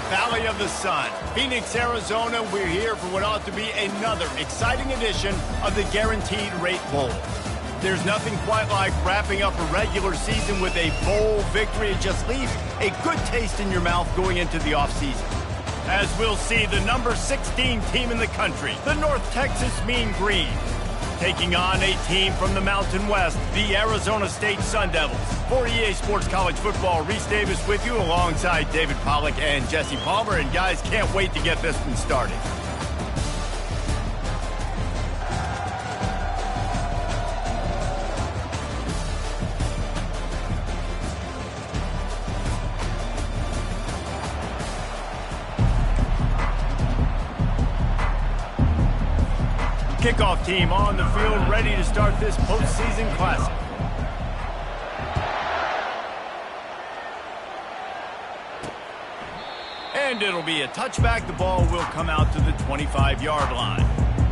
Valley of the Sun, Phoenix, Arizona. We're here for what ought to be another exciting edition of the Guaranteed Rate Bowl. There's nothing quite like wrapping up a regular season with a bowl victory. It just leaves a good taste in your mouth going into the offseason. As we'll see, the number 16 team in the country, the North Texas Mean Green, taking on a team from the Mountain West, the Arizona State Sun Devils. For EA Sports College Football, Reese Davis with you alongside David Pollack and Jesse Palmer. And guys, can't wait to get this one started. Kickoff team on the field, ready to start this postseason classic. And it'll be a touchback. The ball will come out to the 25-yard line.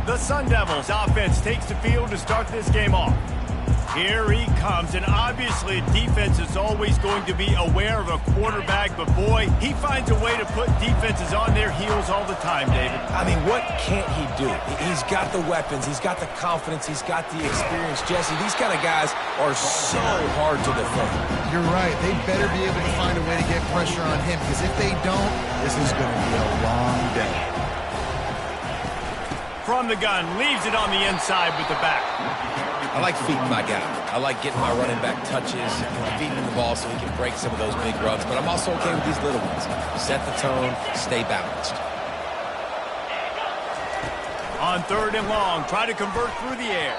The Sun Devils offense takes the field to start this game off. Here he comes, and obviously defense is always going to be aware of a quarterback, but boy, he finds a way to put defenses on their heels all the time, David. I mean, what can't he do? He's got the weapons, he's got the confidence, he's got the experience. Jesse, these kind of guys are so hard to defend. You're right. They better be able to find a way to get pressure on him, because if they don't, this is going to be a long day. From the gun, leaves it on the inside with the back. I like feeding my guy. I like getting my running back touches, feeding him the ball so he can break some of those big runs. But I'm also okay with these little ones. Set the tone, stay balanced. On 3rd and long, try to convert through the air.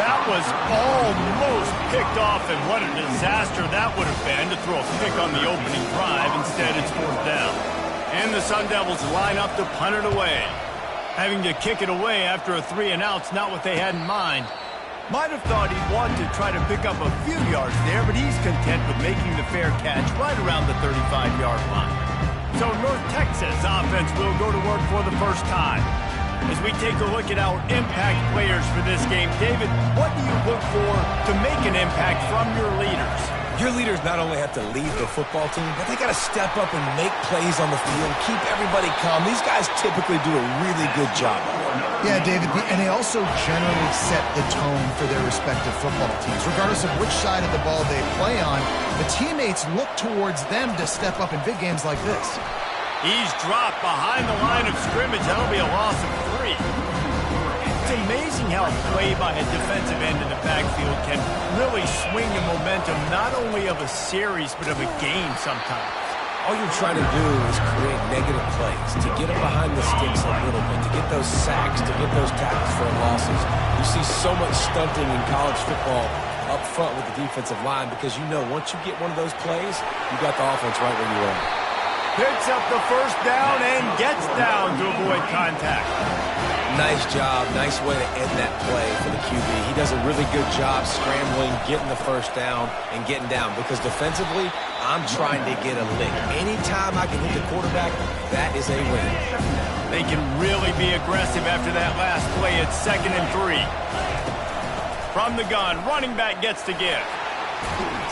That was almost picked off, and what a disaster that would have been to throw a pick on the opening drive. Instead, it's 4th down. And the Sun Devils line up to punt it away. Having to kick it away after a 3-and-out's not what they had in mind. Might have thought he'd want to try to pick up a few yards there, but he's content with making the fair catch right around the 35-yard line. So North Texas offense will go to work for the first time. As we take a look at our impact players for this game, David, what do you look for to make an impact from your leaders? Your leaders not only have to lead the football team, but they got to step up and make plays on the field, keep everybody calm. These guys typically do a really good job. Yeah, David, and they also generally set the tone for their respective football teams. Regardless of which side of the ball they play on, the teammates look towards them to step up in big games like this. He's dropped behind the line of scrimmage. That'll be a loss of 3. It's amazing how a play by a defensive end in the backfield can really swing the momentum not only of a series but of a game sometimes. All you're trying to do is create negative plays, to get them behind the sticks a little bit, to get those sacks, to get those tackles for losses. You see so much stunting in college football up front with the defensive line because you know once you get one of those plays, you got the offense right where you are. Picks up the 1st down and gets down to avoid contact. Nice job. Nice way to end that play for the QB. He does a really good job scrambling, getting the 1st down, and getting down. Because defensively, I'm trying to get a lick. Anytime I can hit the quarterback, that is a win. They can really be aggressive after that last play. It's 2nd and 3. From the gun, running back gets to give.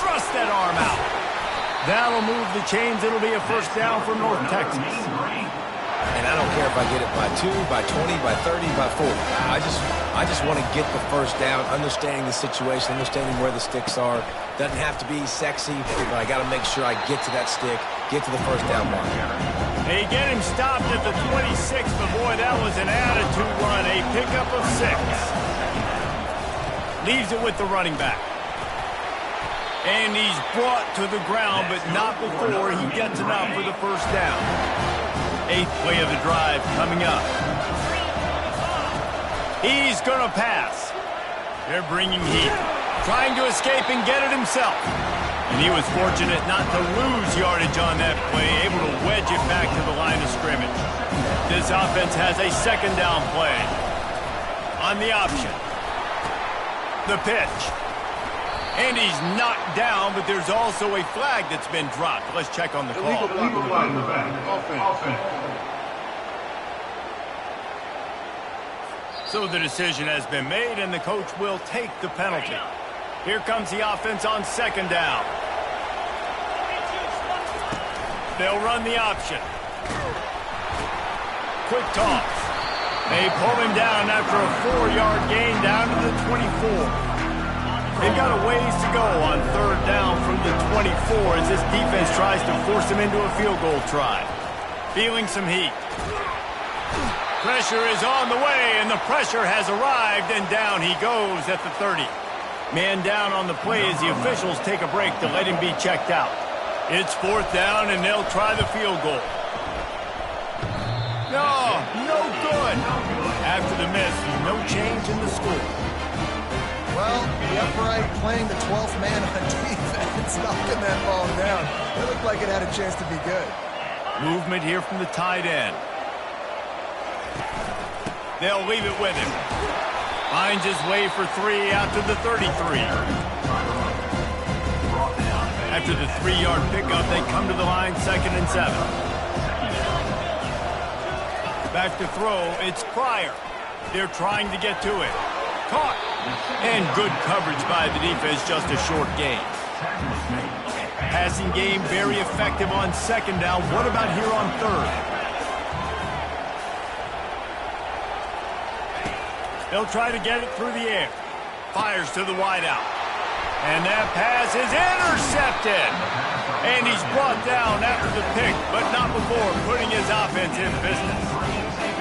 Thrust that arm out. That'll move the chains. It'll be a 1st down for North Texas. And I don't care if I get it by 2, by 20, by 30, by 40. I just want to get the 1st down, understanding the situation, understanding where the sticks are. Doesn't have to be sexy, but I got to make sure I get to that stick, get to the 1st down mark. They get him stopped at the 26, but boy, that was an attitude run. A pickup of 6. Leaves it with the running back. And he's brought to the ground, but not before he gets enough for the 1st down. 8th play of the drive coming up. He's going to pass. They're bringing heat. Trying to escape and get it himself. And he was fortunate not to lose yardage on that play, able to wedge it back to the line of scrimmage. This offense has a 2nd down play. On the option. The pitch. And he's knocked down, but there's also a flag that's been dropped. Let's check on the call. Illegal flag in the back. Offense. So the decision has been made, and the coach will take the penalty. Here comes the offense on 2nd down. They'll run the option. Quick toss. They pull him down after a 4-yard gain down to the 24. They've got a ways to go on third down from the 24 as this defense tries to force him into a field goal try. Feeling some heat. Pressure is on the way, and the pressure has arrived, and down he goes at the 30. Man down on the play as the officials take a break to let him be checked out. It's fourth down, and they'll try the field goal. No good. After the miss, no change in the score. Well, the upright playing the 12th man on defense, knocking that ball down. It looked like it had a chance to be good. Movement here from the tight end. They'll leave it with him. Finds his way for 3 out to the 33. After the 3-yard pickup, they come to the line, 2nd and 7. Back to throw, it's Pryor. They're trying to get to it. Caught. And good coverage by the defense, just a short gain. Passing game very effective on 2nd down. What about here on 3rd? They'll try to get it through the air. Fires to the wideout. And that pass is intercepted. And he's brought down after the pick, but not before putting his offense in business.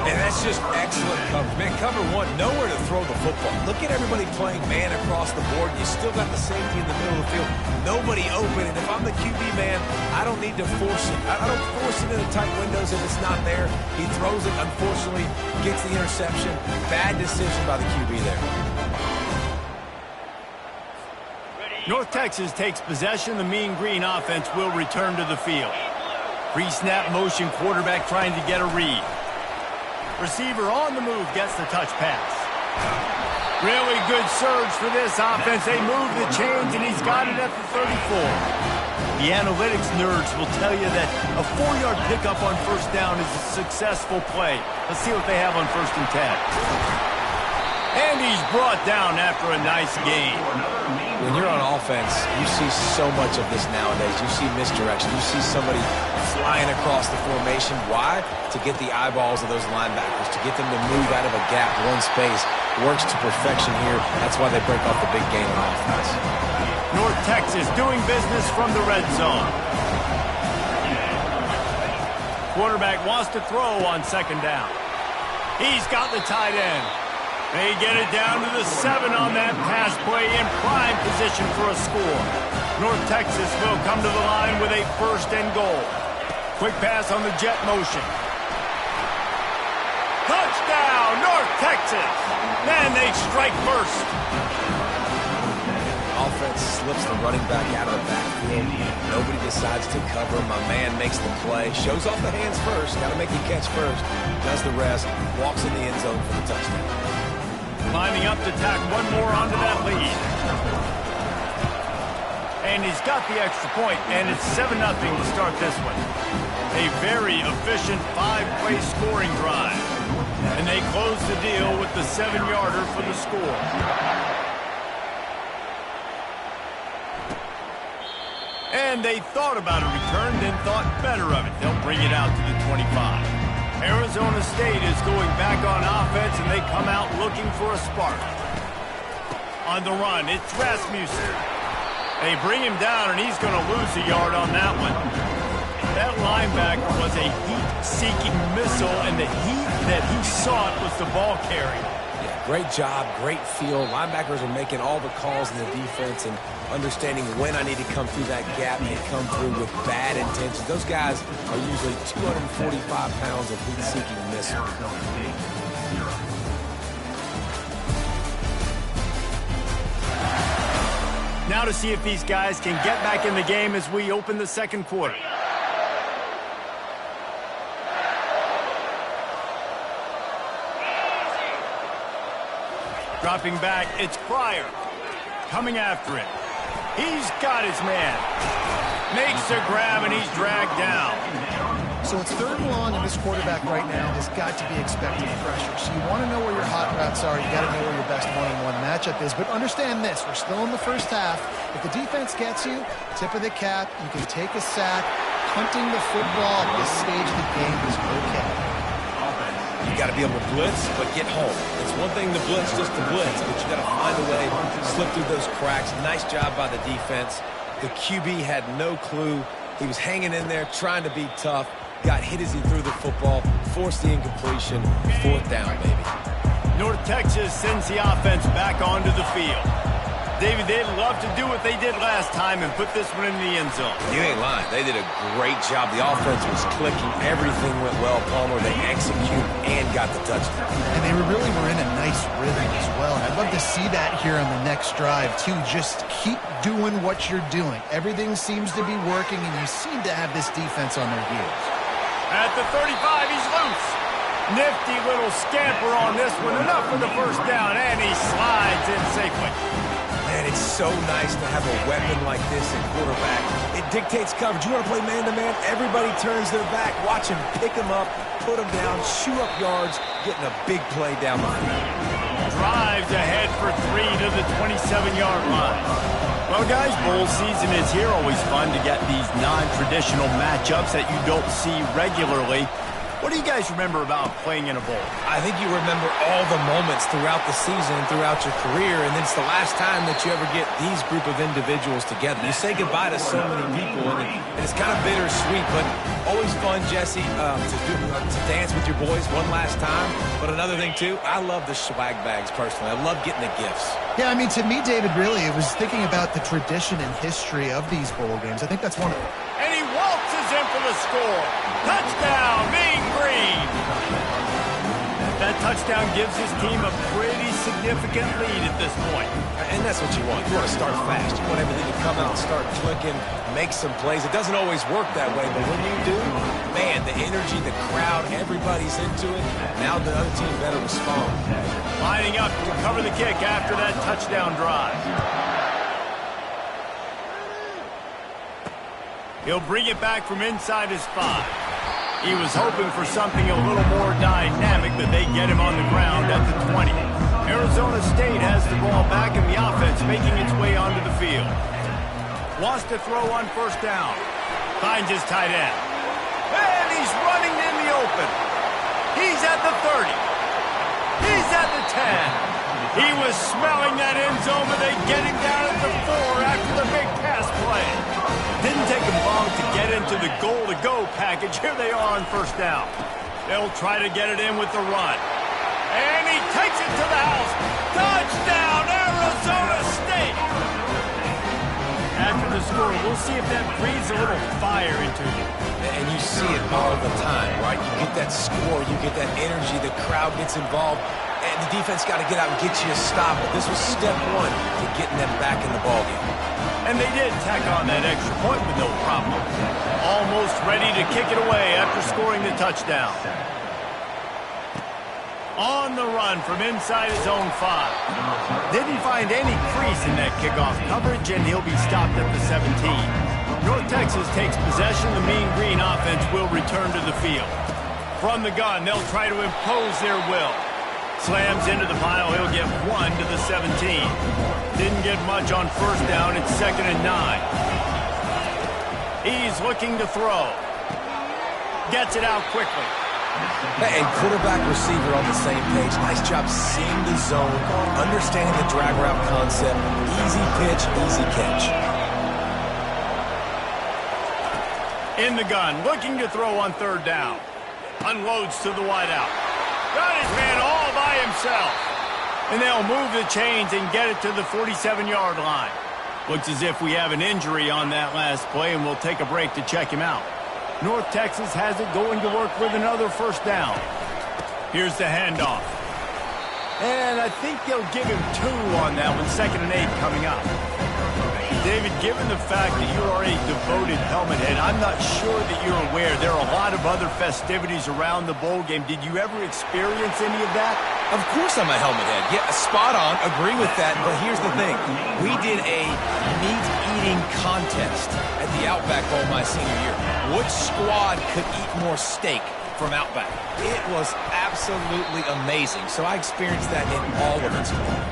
And that's just excellent coverage. Man, cover one, nowhere to throw the football. Look at everybody playing man across the board. You still got the safety in the middle of the field. Nobody open. And if I'm the QB man, I don't need to force it. I don't force it into tight windows if it's not there. He throws it, unfortunately, gets the interception. Bad decision by the QB there. North Texas takes possession. The Mean Green offense will return to the field. Pre-snap motion, quarterback trying to get a read. Receiver on the move gets the touch pass. Really good surge for this offense. They move the chains, and he's got it at the 34. The analytics nerds will tell you that a 4-yard pickup on first down is a successful play. Let's see what they have on 1st and 10. And he's brought down after a nice gain. When you're on offense, you see so much of this nowadays. You see misdirection. You see somebody flying across the formation. Why? To get the eyeballs of those linebackers, to get them to move out of a gap, one space. Works to perfection here. That's why they break off the big game on offense. North Texas doing business from the red zone. Quarterback wants to throw on 2nd down. He's got the tight end. They get it down to the 7 on that pass play in prime position for a score. North Texas will come to the line with a 1st and goal. Quick pass on the jet motion. Touchdown, North Texas! And they strike first. Offense slips the running back out of the backfield. Nobody decides to cover. My man makes the play. Shows off the hands first. Got to make the catch first. Does the rest. Walks in the end zone for the touchdown. Lining up to tack one more onto that lead. And he's got the extra point, and it's 7-0 to start this one. A very efficient 5-play scoring drive. And they close the deal with the 7-yarder for the score. And they thought about a return, then thought better of it. They'll bring it out to the 25. Arizona State is going back on offense, and they come out looking for a spark. On the run, it's Rasmussen. They bring him down, and he's going to lose a yard on that one. That linebacker was a heat-seeking missile, and the heat that he sought was the ball carry. Yeah, great job, great feel. Linebackers are making all the calls in the defense and understanding when I need to come through that gap and come through with bad intentions. Those guys are usually 245 pounds of heat-seeking missile. Now to see if these guys can get back in the game as we open the 2nd quarter. Dropping back, it's Pryor. Coming after it. He's got his man. Makes a grab, and he's dragged down. So it's 3rd and long, and this quarterback right now has got to be expecting pressure. So you want to know where your hot routes are. You got to know where your best one-on-one matchup is. But understand this, we're still in the first half. If the defense gets you, tip of the cap, you can take a sack, punting the football at this stage of the game is okay. You got to be able to blitz, but get home. It's one thing to blitz just to blitz, but you got to find a way to slip through those cracks. Nice job by the defense. The QB had no clue. He was hanging in there, trying to be tough. Got hit as he threw the football, forced the incompletion. 4th down, baby. North Texas sends the offense back onto the field. David, they'd love to do what they did last time and put this one in the end zone. You ain't lying. They did a great job. The offense was clicking. Everything went well, Palmer. They executed and got the touchdown. And they really were in a nice rhythm as well. I'd love to see that here on the next drive, too. Just keep doing what you're doing. Everything seems to be working, and you seem to have this defense on their heels. At the 35, he's loose. Nifty little scamper on this one. Enough for the first down, and he slides in safely. Man, it's so nice to have a weapon like this at quarterback. It dictates coverage. You want to play man-to-man? Everybody turns their back. Watch him pick him up, put him down, shoot up yards, getting a big play down the field. Drives ahead for 3 to the 27-yard line. Well, guys, bowl season is here. Always fun to get these non-traditional matchups that you don't see regularly. What do you guys remember about playing in a bowl? I think you remember all the moments throughout the season, throughout your career, and it's the last time that you ever get these group of individuals together. You say goodbye to so many people, and it's kind of bittersweet, but always fun, Jesse, to dance with your boys one last time. But another thing, too, I love the swag bags, personally. I love getting the gifts. Yeah, I mean, to me, David, really, it was thinking about the tradition and history of these bowl games. I think that's one of them. And he waltzes in for the score. Touchdown, Mean Green. That touchdown gives his team a pretty significant lead at this point. And that's what you want. You want to start fast. You want everything to come out and start clicking, make some plays. It doesn't always work that way, but when you do, man, the energy, the crowd, everybody's into it. Now the other team better respond. Lining up to cover the kick after that touchdown drive. He'll bring it back from inside his 5. He was hoping for something a little more dynamic, but they get him on the ground at the 20. Arizona State has the ball back in the offense, making its way onto the field. Wants to throw on first down. Finds his tight end. And he's running in the open. He's at the 30. He's at the 10. He was smelling that end zone, but they get him down at the 4 after the big pass play. Didn't take him long to get into the goal-to-go package. Here they are on first down. They'll try to get it in with the run. And he takes it to the house. Touchdown, Arizona State! After the score, we'll see if that breathes a little fire into you. And you see it all the time, right? You get that score, you get that energy, the crowd gets involved, and the defense got to get out and get you a stop. But this was step 1 to getting them back in the ballgame. And they did tack on that extra point with no problem. Almost ready to kick it away after scoring the touchdown. On the run from inside his own 5. Didn't find any crease in that kickoff coverage, and he'll be stopped at the 17. North Texas takes possession. The Mean Green offense will return to the field. From the gun, they'll try to impose their will. Slams into the pile. He'll get 1 to the 17. Didn't get much on first down. It's 2nd and 9. He's looking to throw. Gets it out quickly. And quarterback receiver on the same page. Nice job seeing the zone, understanding the drag route concept. Easy pitch, easy catch. In the gun, looking to throw on 3rd down. Unloads to the wideout. Got his man all by himself. And they'll move the chains and get it to the 47-yard line. Looks as if we have an injury on that last play, and we'll take a break to check him out. North Texas has it going to work with another first down. Here's the handoff. And I think they'll give him 2 on that one. 2nd and 8 coming up. David, given the fact that you are a devoted helmet head, I'm not sure that you're aware there are a lot of other festivities around the bowl game. Did you ever experience any of that? Of course I'm a helmet head. Yeah, spot on. Agree with that. But here's the thing. We did a meat-eating contest at the Outback Bowl my senior year. Which squad could eat more steak from Outback? It was absolutely amazing. So I experienced that in all of its glory.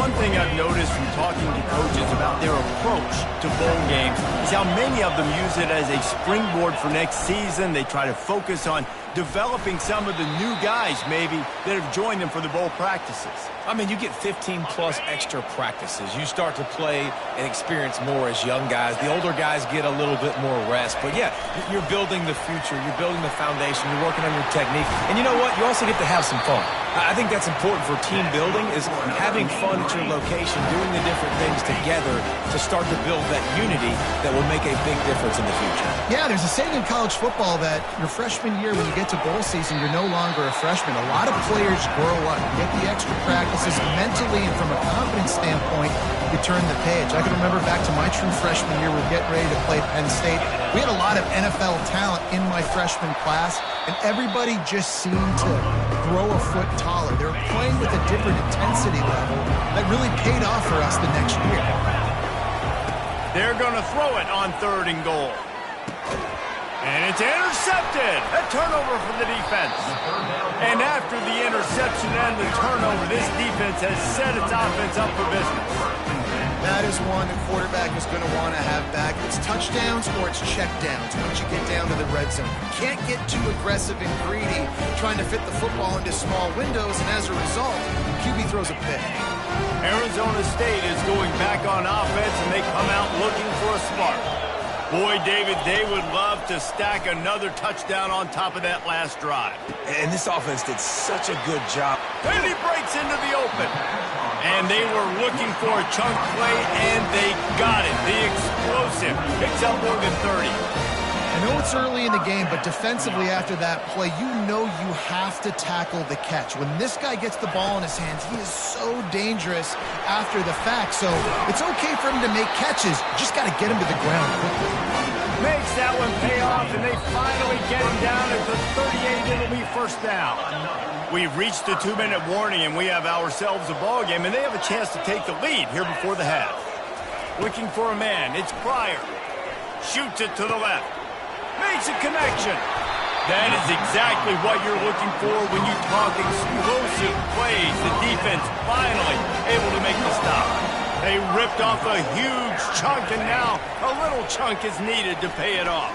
One thing I've noticed from talking to coaches about their approach to bowl games is how many of them use it as a springboard for next season. They try to focus on developing some of the new guys, maybe, that have joined them for the bowl practices. I mean, you get 15-plus extra practices. You start to play and experience more as young guys. The older guys get a little bit more rest. But, yeah, you're building the future. You're building the foundation. You're working on your technique. And you know what? You also get to have some fun. I think that's important for team building, is having fun at your location, doing the different things together to start to build that unity that will make a big difference in the future. Yeah, there's a saying in college football that your freshman year, when you get to bowl season, you're no longer a freshman. A lot of players grow up, get the extra practices mentally, and from a confidence standpoint, you turn the page. I can remember back to my true freshman year, we're getting ready to play Penn State. We had a lot of NFL talent in my freshman class, and everybody just seemed to grow a foot taller. They were playing with a different intensity level that really paid off for us the next year. They're going to throw it on 3rd and goal. And it's intercepted. A turnover for the defense. And after the interception and the turnover, this defense has set its offense up for business. That is one the quarterback is going to want to have back. It's touchdowns or it's checkdowns once you get down to the red zone. You can't get too aggressive and greedy trying to fit the football into small windows, and as a result, QB throws a pick. Arizona State is going back on offense, and they come out looking for a spark. Boy, David, they would love to stack another touchdown on top of that last drive. And this offense did such a good job. And he breaks into the open. And they were looking for a chunk play, and they got it. The explosive picks up more than 30. I know it's early in the game, but defensively after that play, you know you have to tackle the catch. When this guy gets the ball in his hands, he is so dangerous after the fact. So it's okay for him to make catches. Just got to get him to the ground quickly. Makes that one pay off, and they finally get him down at the 38. It'll be first down. We've reached the 2-minute warning, and we have ourselves a ball game, and they have a chance to take the lead here before the half. Looking for a man. It's Pryor. Shoots it to the left. Makes a connection. That is exactly what you're looking for when you talk explosive plays. The defense finally able to make the stop. They ripped off a huge chunk, and now a little chunk is needed to pay it off.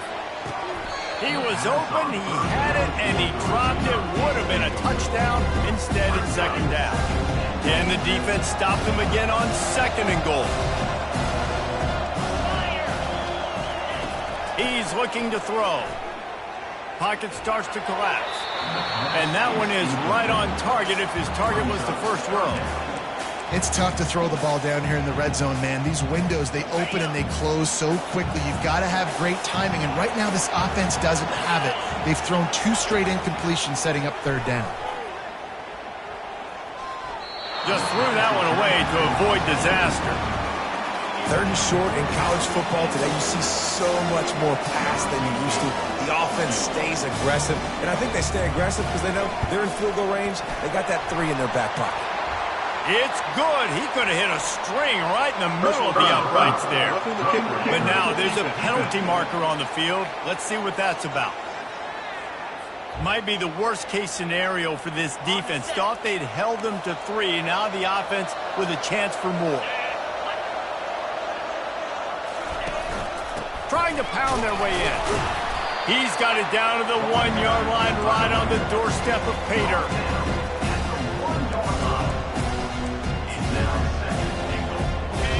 He was open, he had it, and he dropped it. Would have been a touchdown. Instead, it's 2nd down. Can the defense stop them again on 2nd and goal? He's looking to throw. Pocket starts to collapse. And that one is right on target if his target was the first row. It's tough to throw the ball down here in the red zone, man. These windows, they open and they close so quickly. You've got to have great timing, and right now this offense doesn't have it. They've thrown 2 straight incompletions setting up 3rd down. Just threw that one away to avoid disaster. 3rd and short in college football today, you see so much more pass than you used to. The offense stays aggressive, and I think they stay aggressive because they know they're in field goal range. They got that 3 in their back pocket. It's good. He could have hit a string right in the middle of the uprights there. But now there's a penalty marker on the field. Let's see what that's about. Might be the worst-case scenario for this defense. Thought they'd held them to 3. Now the offense with a chance for more. Trying to pound their way in. He's got it down to the 1-yard line right on the doorstep of Pater.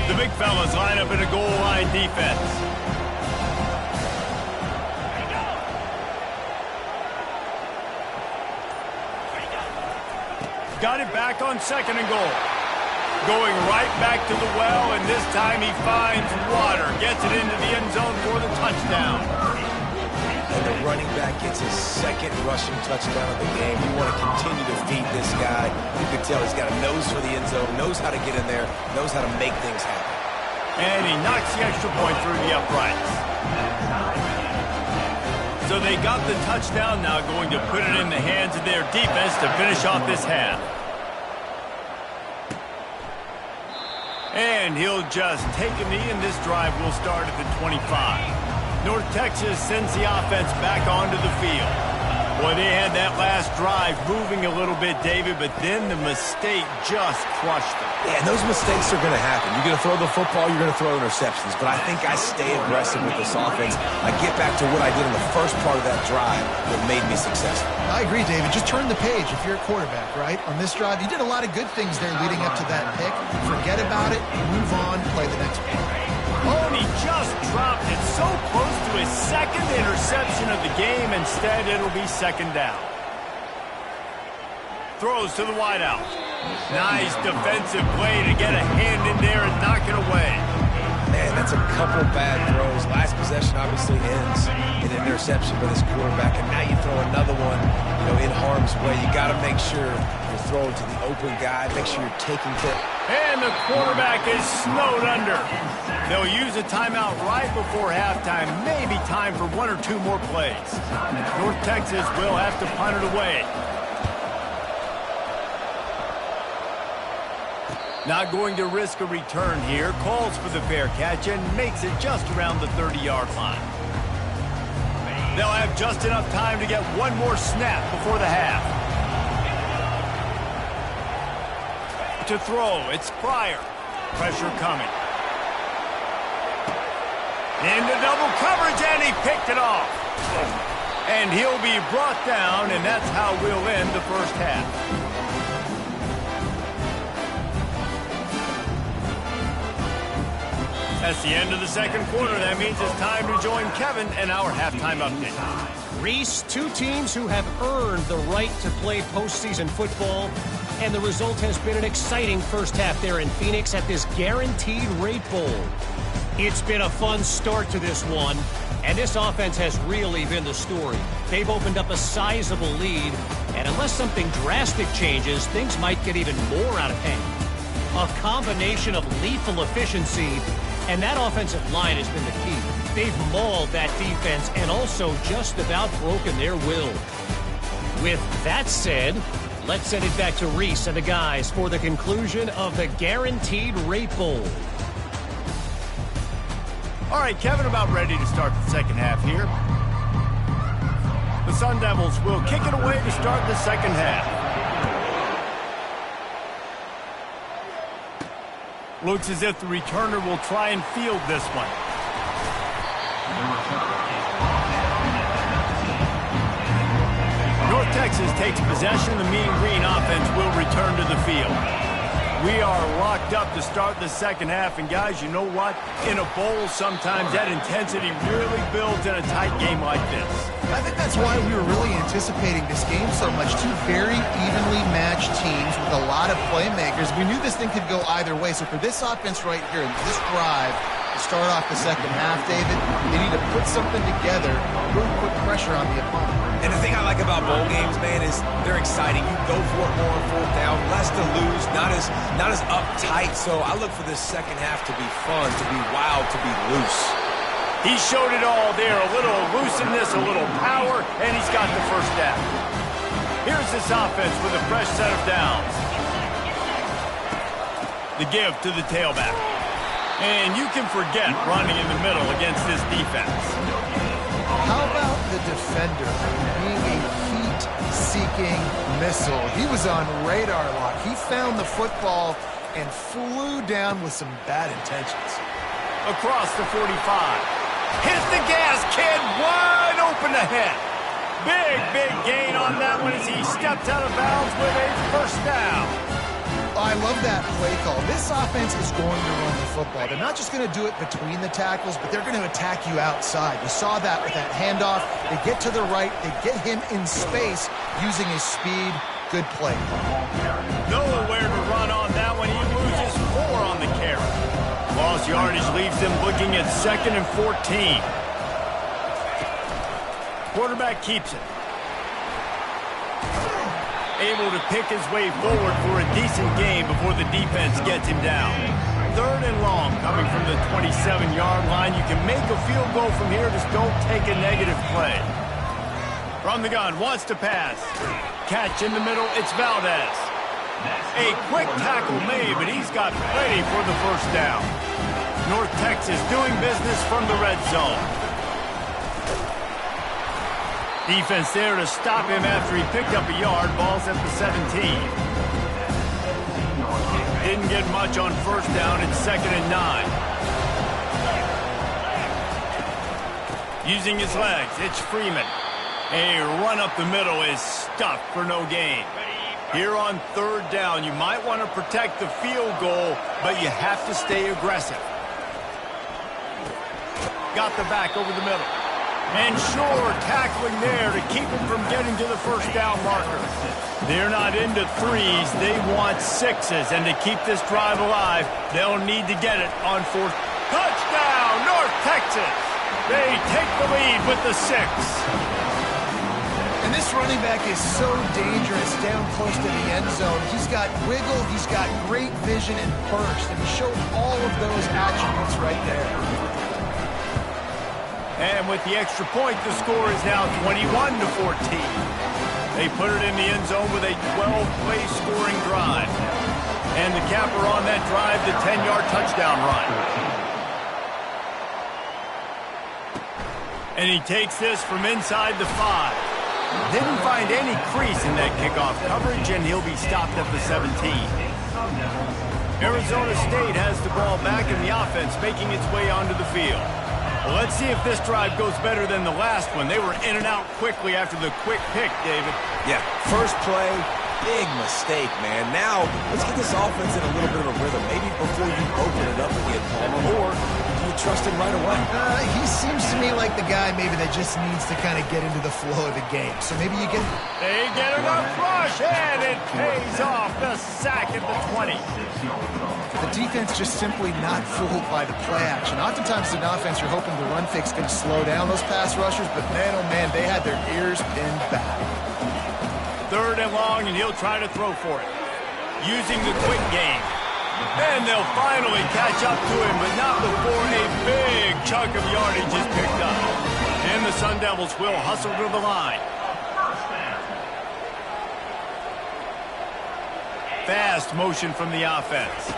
The big fellas line up in a goal line defense. Got it back on 2nd and goal. Going right back to the well, and this time he finds water. Gets it into the end zone for the touchdown. And the running back gets his 2nd rushing touchdown of the game. You want to continue to feed this guy. You can tell he's got a nose for the end zone, knows how to get in there, knows how to make things happen. And he knocks the extra point through the uprights. So they got the touchdown, now going to put it in the hands of their defense to finish off this half. And he'll just take a knee, and this drive will start at the 25. North Texas sends the offense back onto the field. Boy, they had that last drive moving a little bit, David, but then the mistake just crushed them. Yeah, and those mistakes are going to happen. You're going to throw the football, you're going to throw interceptions. But I think I stay aggressive with this offense. I get back to what I did in the first part of that drive that made me successful. I agree, David. Just turn the page if you're a quarterback, right? On this drive, you did a lot of good things there leading up to that pick. Forget about it, move on, play the next play. Oh, and he just dropped it so close to his second interception of the game. Instead, it'll be second down. Throws to the wideout. Nice defensive play to get a hand in there and knock it away. Man, that's a couple bad throws. Last possession obviously ends in an interception by this quarterback, and now you throw another one, in harm's way. You got to make sure you're throwing to the open guy. Make sure you're taking care. And the quarterback is snowed under. They'll use a timeout right before halftime. Maybe time for one or two more plays. North Texas will have to punt it away. Not going to risk a return here. Calls for the fair catch and makes it just around the 30-yard line. They'll have just enough time to get one more snap before the half. To throw, it's Pryor. Pressure coming. Into double coverage, and he picked it off. And he'll be brought down, and that's how we'll end the first half. That's the end of the second quarter. That means it's time to join Kevin and our halftime update. Reese, two teams who have earned the right to play postseason football, and the result has been an exciting first half there in Phoenix at this Guaranteed Rate Bowl. It's been a fun start to this one, and this offense has really been the story. They've opened up a sizable lead, and unless something drastic changes, things might get even more out of hand. A combination of lethal efficiency, and that offensive line has been the key. They've mauled that defense and also just about broken their will. With that said, let's send it back to Reese and the guys for the conclusion of the Guaranteed Rate Bowl. All right, Kevin, about ready to start the second half here. The Sun Devils will kick it away to start the second half. Looks as if the returner will try and field this one. North Texas takes possession. The Mean Green offense will return to the field. We are locked up to start the second half. And, guys, you know what? In a bowl, sometimes that intensity really builds in a tight game like this. I think that's why we were really anticipating this game so much. Two very evenly matched teams with a lot of playmakers. We knew this thing could go either way. So for this offense right here, this drive, to start off the second half, David, they need to put something together, really put pressure on the opponent. And the thing I like about bowl games, man, is they're exciting. You go for it more on fourth down, less to lose, not as uptight. So I look for this second half to be fun, to be wild, to be loose. He showed it all there, a little elusiveness, a little power, and he's got the first down. Here's this offense with a fresh set of downs. The give to the tailback. And you can forget running in the middle against this defense. How about the defender being a heat-seeking missile? He was on radar lock. He found the football and flew down with some bad intentions. Across the 45. Hit the gas, kid. Wide open ahead. Big gain on that one as he stepped out of bounds with a first down. I love that play call. This offense is going to run the football. They're not just going to do it between the tackles, but they're going to attack you outside. You saw that with that handoff. They get to the right. They get him in space using his speed. Good play. Nowhere to run on that one. He loses 4 on the carry. Lost yardage leaves them looking at 2nd and 14. Quarterback keeps it. Able to pick his way forward for a decent game before the defense gets him down. 3rd and long coming from the 27-yard line. You can make a field goal from here. Just don't take a negative play. From the gun, wants to pass. Catch in the middle, it's Valdez. A quick tackle made, but he's got plenty for the first down. North Texas doing business from the red zone. Defense there to stop him after he picked up a yard. Ball's at the 17. Didn't get much on first down. It's 2nd and 9. Using his legs, it's Freeman. A run up the middle is stuffed for no gain. Here on 3rd down, you might want to protect the field goal, but you have to stay aggressive. Got the back over the middle. And Shore tackling there to keep him from getting to the first down marker. They're not into 3s, they want 6s. And to keep this drive alive, they'll need to get it on 4th. Touchdown, North Texas! They take the lead with the 6. And this running back is so dangerous down close to the end zone. He's got wiggle, he's got great vision and burst, and he showed all of those attributes right there. And with the extra point, the score is now 21-14. They put it in the end zone with a 12-play scoring drive. And the capper on that drive, the 10-yard touchdown run. And he takes this from inside the 5. Didn't find any crease in that kickoff coverage, and he'll be stopped at the 17. Arizona State has the ball back in the offense, making its way onto the field. Well, let's see if this drive goes better than the last one. They were in and out quickly after the quick pick, David. Yeah, first play, big mistake, man. Now, let's get this offense in a little bit of a rhythm. Maybe before you open it up again, Palmer, or do you trust him right away? He seems to me like the guy maybe that just needs to kind of get into the flow of the game. So maybe you get... They get enough rush, and it pays off. The sack at the 20. The defense just simply not fooled by the play action. Oftentimes, an offense, you're hoping the run fix going to slow down those pass rushers, but man, oh man, they had their ears pinned back. 3rd and long, and he'll try to throw for it. Using the quick game. And they'll finally catch up to him, but not before a big chunk of yardage is picked up. And the Sun Devils will hustle to the line. Fast motion from the offense.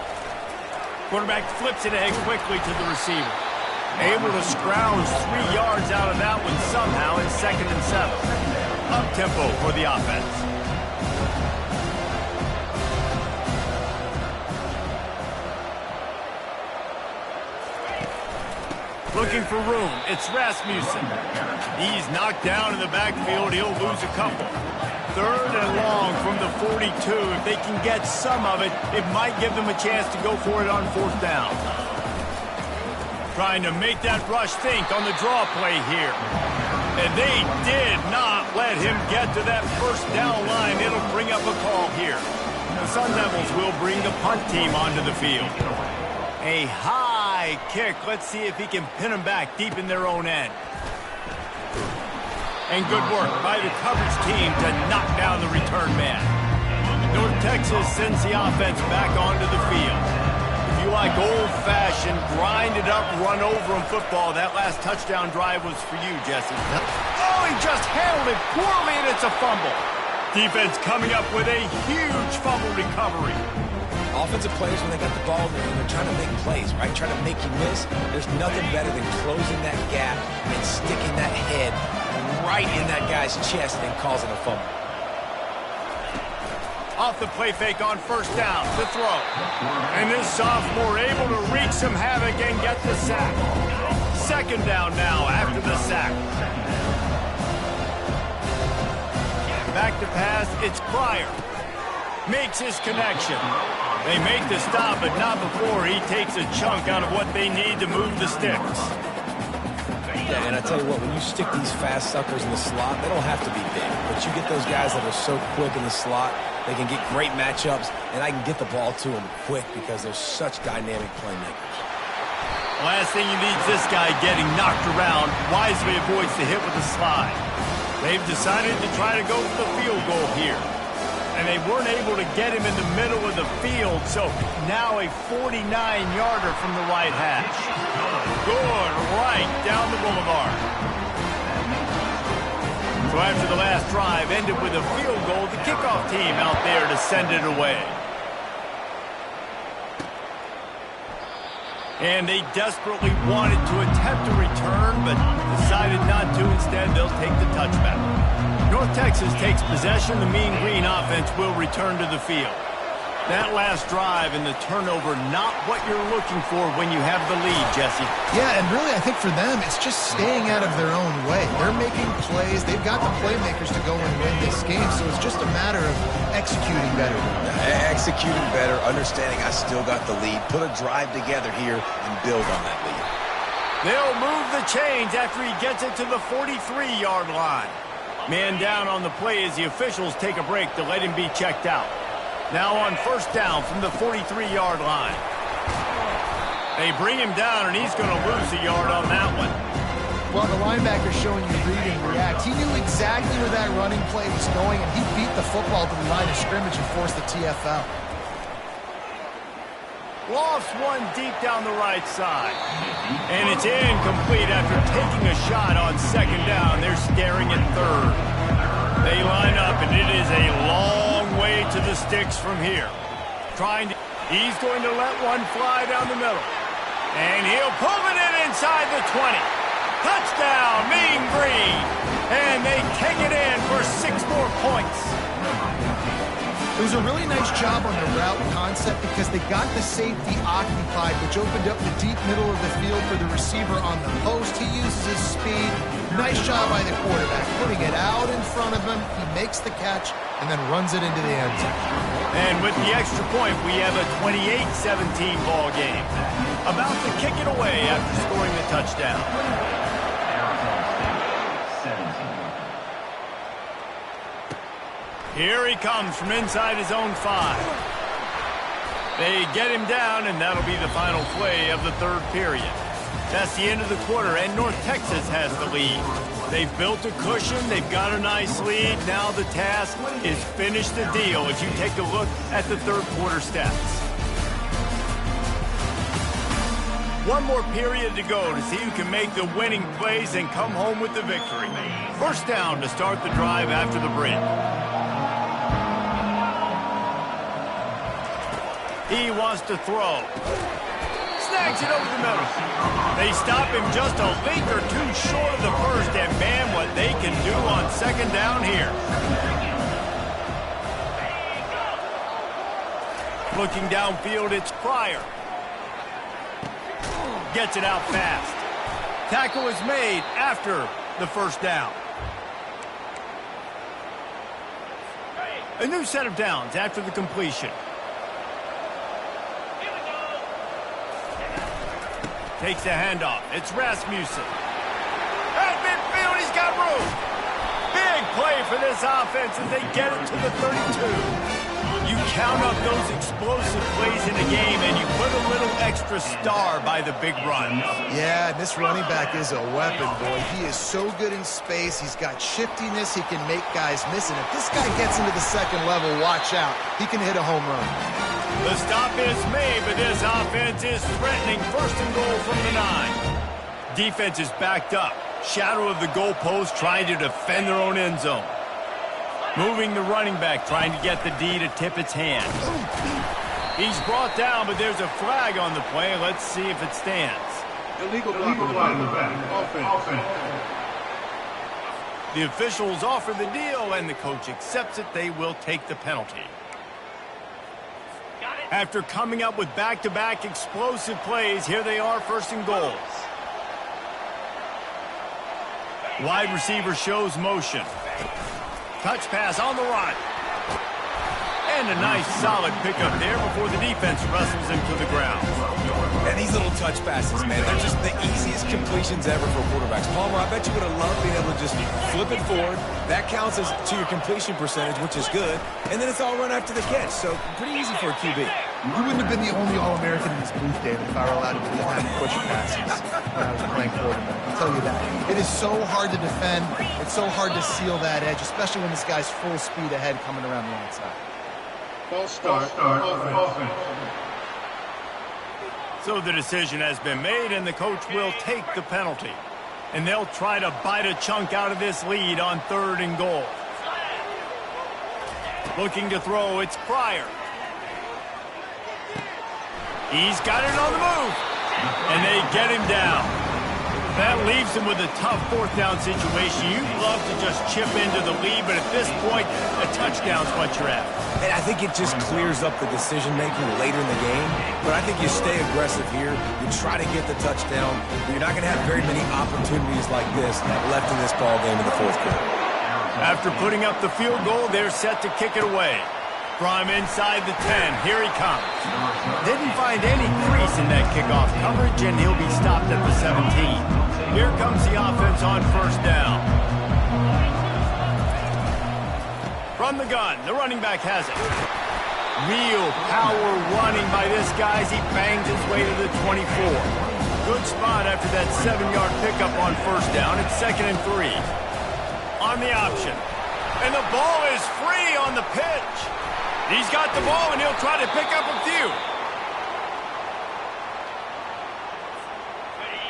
Quarterback flips it ahead quickly to the receiver. Able to scrounge 3 yards out of that one somehow. It's 2nd and 7. Up-tempo for the offense. Looking for room. It's Rasmussen. He's knocked down in the backfield. He'll lose a couple. 3rd and long from the 42. If they can get some of it, it might give them a chance to go for it on 4th down. Trying to make that rush think on the draw play here. And they did not let him get to that first down line. It'll bring up a call here. The Sun Devils will bring the punt team onto the field. A high kick. Let's see if he can pin them back deep in their own end. And good work by the coverage team to knock down the return man. North Texas sends the offense back onto the field. If you like old-fashioned, grind-it-up, run-over-'em football, that last touchdown drive was for you, Jesse. Oh, he just handled it poorly, and it's a fumble. Defense coming up with a huge fumble recovery. Offensive players, when they got the ball, they're trying to make plays, right? Trying to make you miss. There's nothing better than closing that gap and sticking that head right in that guy's chest and causing a fumble. Off the play fake on 1st down to throw. And this sophomore able to wreak some havoc and get the sack. 2nd down now after the sack. Back to pass, it's Pryor. Makes his connection. They make the stop, but not before he takes a chunk out of what they need to move the sticks. Yeah, and I tell you what, when you stick these fast suckers in the slot, they don't have to be big. But you get those guys that are so quick in the slot, they can get great matchups, and I can get the ball to them quick because they're such dynamic playmakers. Last thing you need is this guy getting knocked around. Wisely avoids the hit with the slide. They've decided to try to go for the field goal here. And they weren't able to get him in the middle of the field, so now a 49-yarder from the right hash. Good, right down the boulevard. So after the last drive ended with a field goal, the kickoff team out there to send it away. And they desperately wanted to attempt a return, but decided not to. Instead, they'll take the touchback. North Texas takes possession. The Mean Green offense will return to the field. That last drive and the turnover, not what you're looking for when you have the lead, Jesse. Yeah, and really I think for them, it's just staying out of their own way. They're making plays. They've got the playmakers to go and win this game, so it's just a matter of executing better. Executing better, understanding I still got the lead. Put a drive together here and build on that lead. They'll move the chains after he gets it to the 43-yard line. Man down on the play as the officials take a break to let him be checked out. Now on first down from the 43-yard line. They bring him down, and he's going to lose a yard on that one. Well, the linebacker's showing you read and react. He knew exactly where that running play was going, and he beat the football to the line of scrimmage and forced the TFL. Lost one deep down the right side. And it's incomplete after taking a shot on second down. They're staring at third. They line up, and it is a long way to the sticks from here. He's going to let one fly down the middle. And he'll pull it in inside the 20. Touchdown, Mean Green. And they take it in for 6 more points. It was a really nice job on the route concept because they got the safety occupied, which opened up the deep middle of the field for the receiver on the post. He uses his speed. Nice job by the quarterback, putting it out in front of him. He makes the catch and then runs it into the end zone. And with the extra point, we have a 28-17 ball game. About to kick it away after scoring the touchdown. Here he comes from inside his own 5. They get him down, and that'll be the final play of the third period. That's the end of the quarter, and North Texas has the lead. They've built a cushion. They've got a nice lead. Now the task is finish the deal as you take a look at the third quarter stats. One more period to go to see who can make the winning plays and come home with the victory. First down to start the drive after the break. He wants to throw. Snags it over the middle. They stop him just a link or two short of the first, and man, what they can do on second down here. Looking downfield, it's Pryor. Gets it out fast. Tackle is made after the first down. A new set of downs after the completion. Takes the handoff. It's Rasmussen. At midfield, he's got room. Big play for this offense as they get it to the 32. You count up those explosive plays in a game, and you put a little extra star by the big runs. Yeah, this running back is a weapon, boy. He is so good in space. He's got shiftiness. He can make guys miss. And if this guy gets into the second level, watch out. He can hit a home run. The stop is made, but this offense is threatening first and goal from the 9. Defense is backed up. Shadow of the goalpost trying to defend their own end zone. Moving the running back, trying to get the D to tip its hand. He's brought down, but there's a flag on the play. Let's see if it stands. Illegal flag in the back. Offense. The officials offer the deal, and the coach accepts it. They will take the penalty. After coming up with back-to-back explosive plays, here they are, first and goal. Wide receiver shows motion. Touch pass on the run. And a nice solid pickup there before the defense wrestles him to the ground. And these little touch passes, man, they're just the easiest completions ever for quarterbacks. Palmer, I bet you would have loved being able to just flip it forward. That counts as to your completion percentage, which is good. And then it's all run after the catch, so pretty easy for a QB. You wouldn't have been the only All-American in this booth, David, if I were allowed to do that and push passes when I was playing quarterback. I'll tell you that. It is so hard to defend. It's so hard to seal that edge, especially when this guy's full speed ahead coming around the outside. False start. Offense. So the decision has been made, and the coach will take the penalty. And they'll try to bite a chunk out of this lead on third and goal. Looking to throw, it's Pryor. He's got it on the move. And they get him down. That leaves him with a tough fourth down situation. You'd love to just chip into the lead, but at this point, a touchdown's what you're at. And I think it just clears up the decision-making later in the game. But I think you stay aggressive here. You try to get the touchdown. But you're not going to have very many opportunities like this left in this ball game in the fourth quarter. After putting up the field goal, they're set to kick it away. From inside the 10, here he comes. Didn't find any crease in that kickoff coverage, and he'll be stopped at the 17. Here comes the offense on first down. From the gun, the running back has it. Real power running by this guy as he bangs his way to the 24. Good spot after that 7-yard pickup on first down. It's 2nd and 3. On the option. And the ball is free on the pitch. He's got the ball, and he'll try to pick up a few.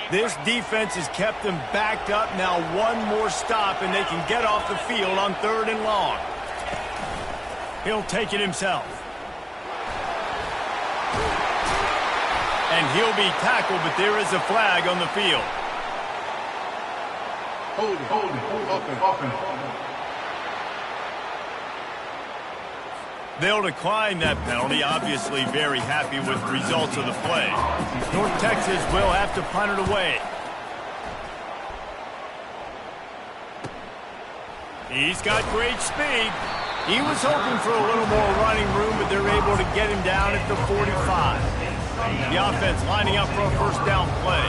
This defense has kept them backed up. Now one more stop, and they can get off the field on 3rd and long. He'll take it himself. And he'll be tackled, but there is a flag on the field. Hold it. Offense. They'll decline that penalty, obviously very happy with the results of the play. North Texas will have to punt it away. He's got great speed. He was hoping for a little more running room, but they're able to get him down at the 45. The offense lining up for a first down play.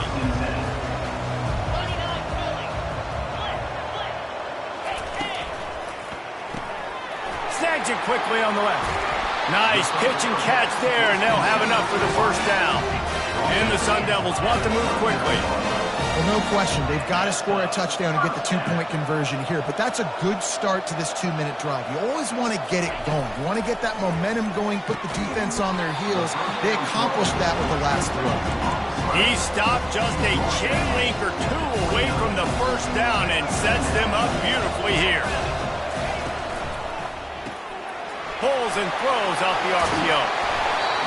Snags it quickly on the left. Nice pitch and catch there, and they'll have enough for the first down. And the Sun Devils want to move quickly. Well, no question. They've got to score a touchdown and get the 2-point conversion here, but that's a good start to this 2-minute drive. You always want to get it going. You want to get that momentum going, put the defense on their heels. They accomplished that with the last throw. He stopped just a chain link or two away from the first down and sets them up beautifully here. Pulls and throws off the RPO.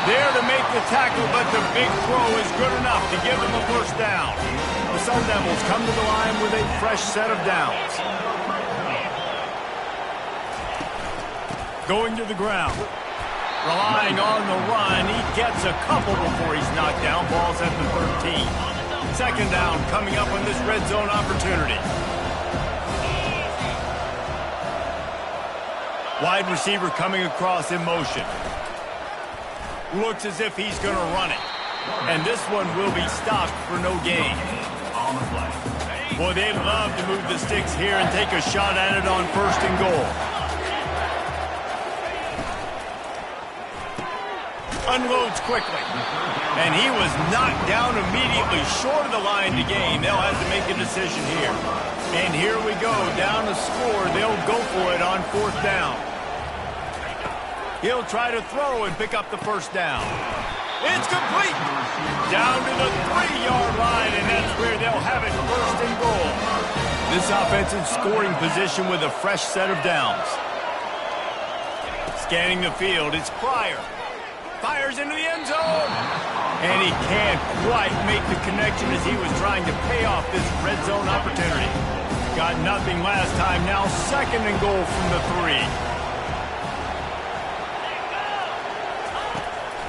There to make the tackle, but the big throw is good enough to give them a first down. The Sun Devils come to the line with a fresh set of downs. Going to the ground. Relying on the run, he gets a couple before he's knocked down. Ball's at the 13. 2nd down coming up on this red zone opportunity. Wide receiver coming across in motion. Looks as if he's going to run it. And this one will be stopped for no gain. Boy, they'd love to move the sticks here and take a shot at it on 1st and goal. Unloads quickly. And he was knocked down immediately short of the line to gain. They'll have to make a decision here. And here we go, down to score. They'll go for it on 4th down. He'll try to throw and pick up the first down. It's complete. Down to the 3-yard line, and that's where they'll have it 1st and goal. This offense in scoring position with a fresh set of downs. Scanning the field, it's Pryor. Fires into the end zone. And he can't quite make the connection as he was trying to pay off this red zone opportunity. Got nothing last time, now 2nd and goal from the 3.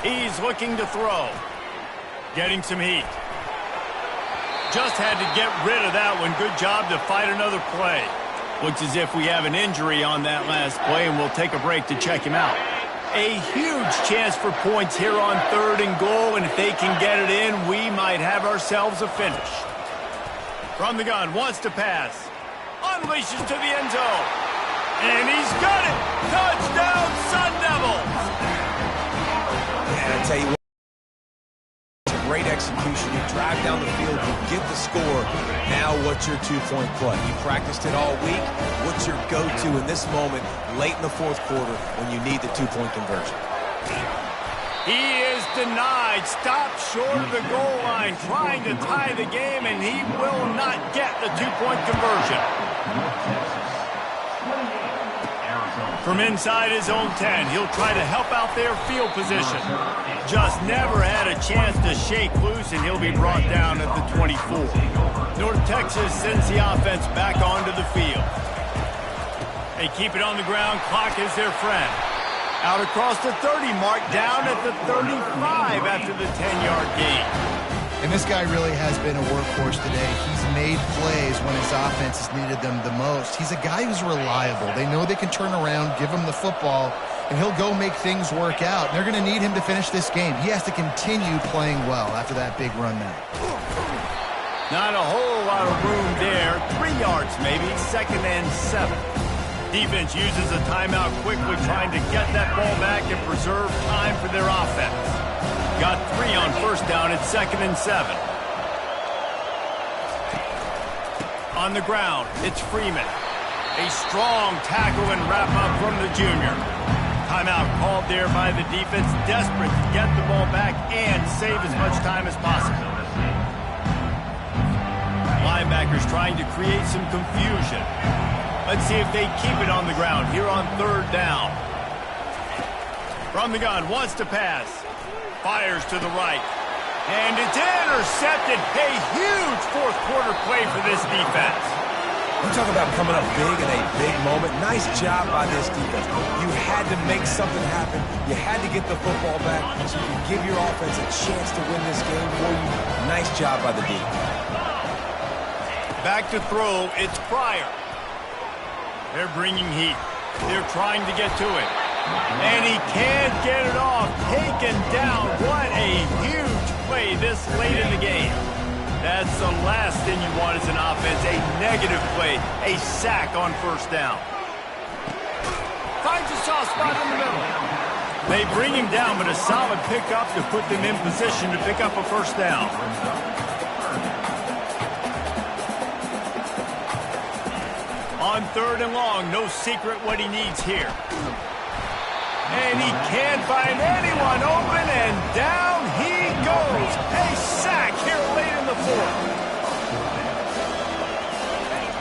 He's looking to throw. Getting some heat. Just had to get rid of that one. Good job to fight another play. Looks as if we have an injury on that last play, and we'll take a break to check him out. A huge chance for points here on 3rd and goal, and if they can get it in, we might have ourselves a finish. From the gun, wants to pass. Unleashes to the end zone. And he's got it! Touchdown, Sun Devils! And I tell you what, it's a great execution. You drive down the field, you get the score. Now what's your 2-point play? You practiced it all week. What's your go-to in this moment late in the 4th quarter when you need the 2-point conversion? He is denied. Stopped short of the goal line, trying to tie the game, and he will not get the 2-point conversion. From inside his own 10, he'll try to help out their field position. Just never had a chance to shake loose, and he'll be brought down at the 24. North Texas sends the offense back onto the field. They keep it on the ground. Clock is their friend. Out across the 30 mark, down at the 35 after the 10-yard gain. And this guy really has been a workhorse today. He's made plays when his offense has needed them the most. He's a guy who's reliable. They know they can turn around, give him the football, and he'll go make things work out. And they're going to need him to finish this game. He has to continue playing well after that big run now. Not a whole lot of room there. 3 yards maybe, 2nd and 7. Defense uses a timeout quickly, trying to get that ball back and preserve time for their offense. Got 3 on 1st down at 2nd and 7. On the ground, it's Freeman. A strong tackle and wrap up from the junior. Timeout called there by the defense, desperate to get the ball back and save as much time as possible. Linebackers trying to create some confusion. Let's see if they keep it on the ground here on 3rd down. From the gun, wants to pass. Fires to the right. And it's intercepted. A huge 4th quarter play for this defense. I'm talking about coming up big in a big moment. Nice job by this defense. You had to make something happen. You had to get the football back so you could give your offense a chance to win this game for you. Nice job by the defense. Back to throw, it's Pryor. They're bringing heat. They're trying to get to it. And he can't get it off. Taken down. What a huge play this late in the game. That's the last thing you want as an offense. A negative play. A sack on 1st down. Finds a soft spot in the middle. They bring him down, but a solid pickup to put them in position to pick up a 1st down. On 3rd and long, no secret what he needs here. And he can't find anyone open, and down he goes. A sack here late in the 4th.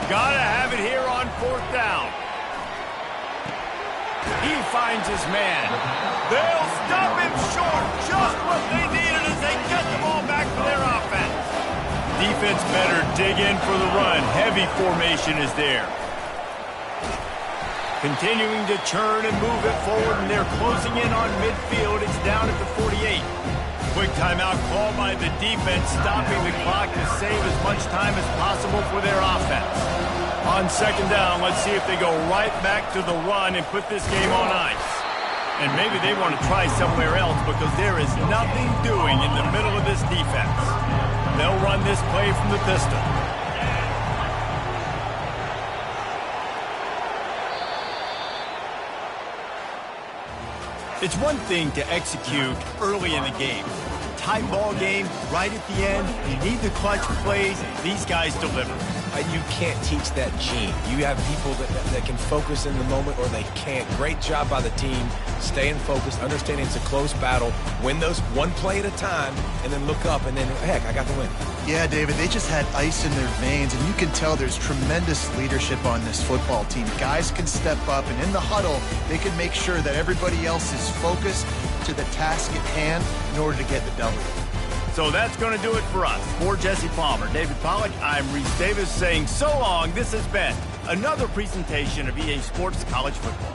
Gotta have it here on 4th down. He finds his man. They'll stop him short. Just what they needed as they get the ball back for their offense. Defense better dig in for the run. Heavy formation is there. Continuing to churn and move it forward, and they're closing in on midfield. It's down at the 48. Quick timeout called by the defense, stopping the clock to save as much time as possible for their offense. On 2nd down, let's see if they go right back to the run and put this game on ice. And maybe they want to try somewhere else because there is nothing doing in the middle of this defense. They'll run this play from the pistol. It's one thing to execute early in the game. Tight ball game, right at the end. You need the clutch plays. These guys deliver. You can't teach that gene. You have people that can focus in the moment or they can't. Great job by the team, staying focused, understanding it's a close battle, win those one play at a time, and then look up, and then, heck, I got the win. Yeah, David, they just had ice in their veins, and you can tell there's tremendous leadership on this football team. Guys can step up, and in the huddle, they can make sure that everybody else is focused to the task at hand in order to get the W. So that's going to do it for us. For Jesse Palmer, David Pollack, I'm Reese Davis saying so long. This has been another presentation of EA Sports College Football.